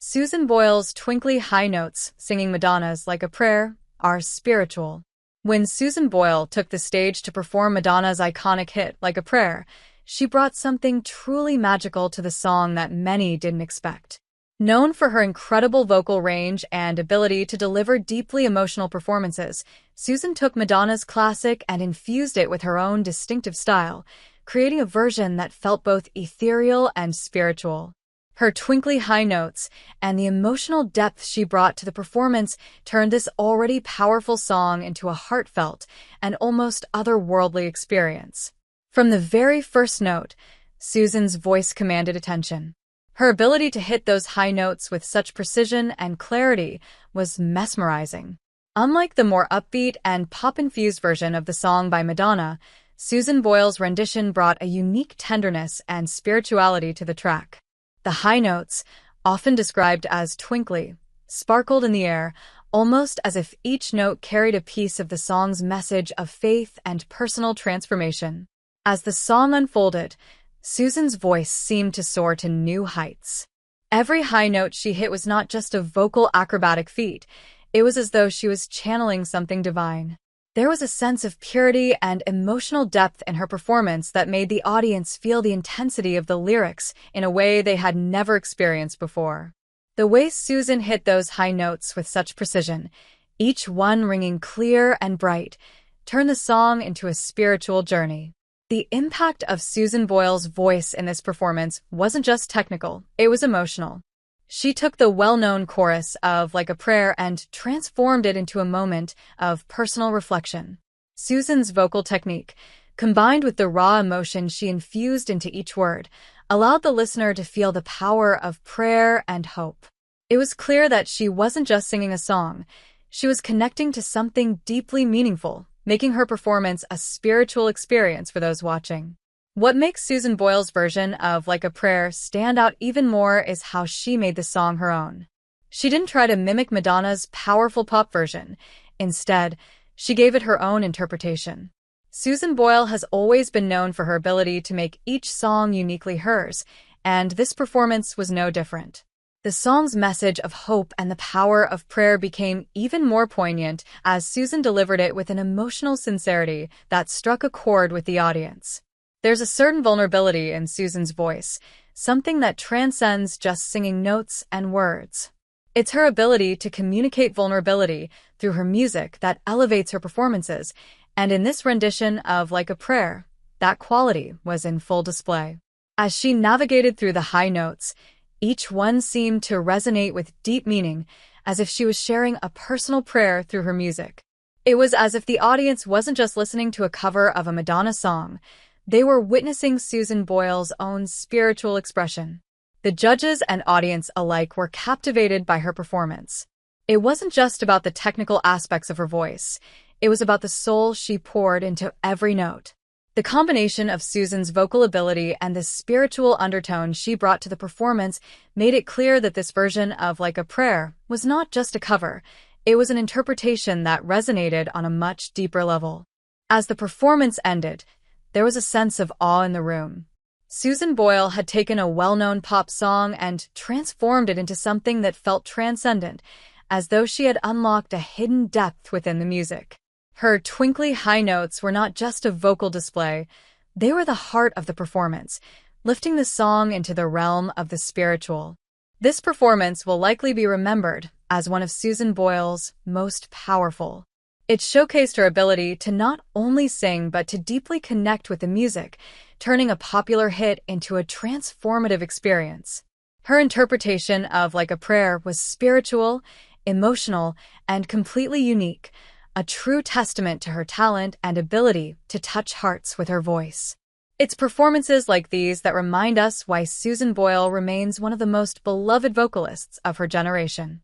Susan Boyle's twinkly high notes, singing Madonna's Like a Prayer, are spiritual. When Susan Boyle took the stage to perform Madonna's iconic hit, Like a Prayer, she brought something truly magical to the song that many didn't expect. Known for her incredible vocal range and ability to deliver deeply emotional performances, Susan took Madonna's classic and infused it with her own distinctive style, creating a version that felt both ethereal and spiritual. Her twinkly high notes and the emotional depth she brought to the performance turned this already powerful song into a heartfelt and almost otherworldly experience. From the very first note, Susan's voice commanded attention. Her ability to hit those high notes with such precision and clarity was mesmerizing. Unlike the more upbeat and pop-infused version of the song by Madonna, Susan Boyle's rendition brought a unique tenderness and spirituality to the track. The high notes, often described as twinkly, sparkled in the air, almost as if each note carried a piece of the song's message of faith and personal transformation. As the song unfolded, Susan's voice seemed to soar to new heights. Every high note she hit was not just a vocal acrobatic feat, it was as though she was channeling something divine. There was a sense of purity and emotional depth in her performance that made the audience feel the intensity of the lyrics in a way they had never experienced before. The way Susan hit those high notes with such precision, each one ringing clear and bright, turned the song into a spiritual journey. The impact of Susan Boyle's voice in this performance wasn't just technical, it was emotional. She took the well-known chorus of Like a Prayer and transformed it into a moment of personal reflection. Susan's vocal technique, combined with the raw emotion she infused into each word, allowed the listener to feel the power of prayer and hope. It was clear that she wasn't just singing a song, she was connecting to something deeply meaningful, making her performance a spiritual experience for those watching. What makes Susan Boyle's version of Like a Prayer stand out even more is how she made the song her own. She didn't try to mimic Madonna's powerful pop version. Instead, she gave it her own interpretation. Susan Boyle has always been known for her ability to make each song uniquely hers, and this performance was no different. The song's message of hope and the power of prayer became even more poignant as Susan delivered it with an emotional sincerity that struck a chord with the audience. There's a certain vulnerability in Susan's voice, something that transcends just singing notes and words. It's her ability to communicate vulnerability through her music that elevates her performances, and in this rendition of Like a Prayer, that quality was in full display. As she navigated through the high notes, each one seemed to resonate with deep meaning, as if she was sharing a personal prayer through her music. It was as if the audience wasn't just listening to a cover of a Madonna song, they were witnessing Susan Boyle's own spiritual expression. The judges and audience alike were captivated by her performance. It wasn't just about the technical aspects of her voice, it was about the soul she poured into every note. The combination of Susan's vocal ability and the spiritual undertone she brought to the performance made it clear that this version of Like a Prayer was not just a cover, it was an interpretation that resonated on a much deeper level. As the performance ended, there was a sense of awe in the room. Susan Boyle had taken a well-known pop song and transformed it into something that felt transcendent, as though she had unlocked a hidden depth within the music. Her twinkly high notes were not just a vocal display, they were the heart of the performance, lifting the song into the realm of the spiritual. This performance will likely be remembered as one of Susan Boyle's most powerful. It showcased her ability to not only sing but to deeply connect with the music, turning a popular hit into a transformative experience. Her interpretation of Like a Prayer was spiritual, emotional, and completely unique, a true testament to her talent and ability to touch hearts with her voice. It's performances like these that remind us why Susan Boyle remains one of the most beloved vocalists of her generation.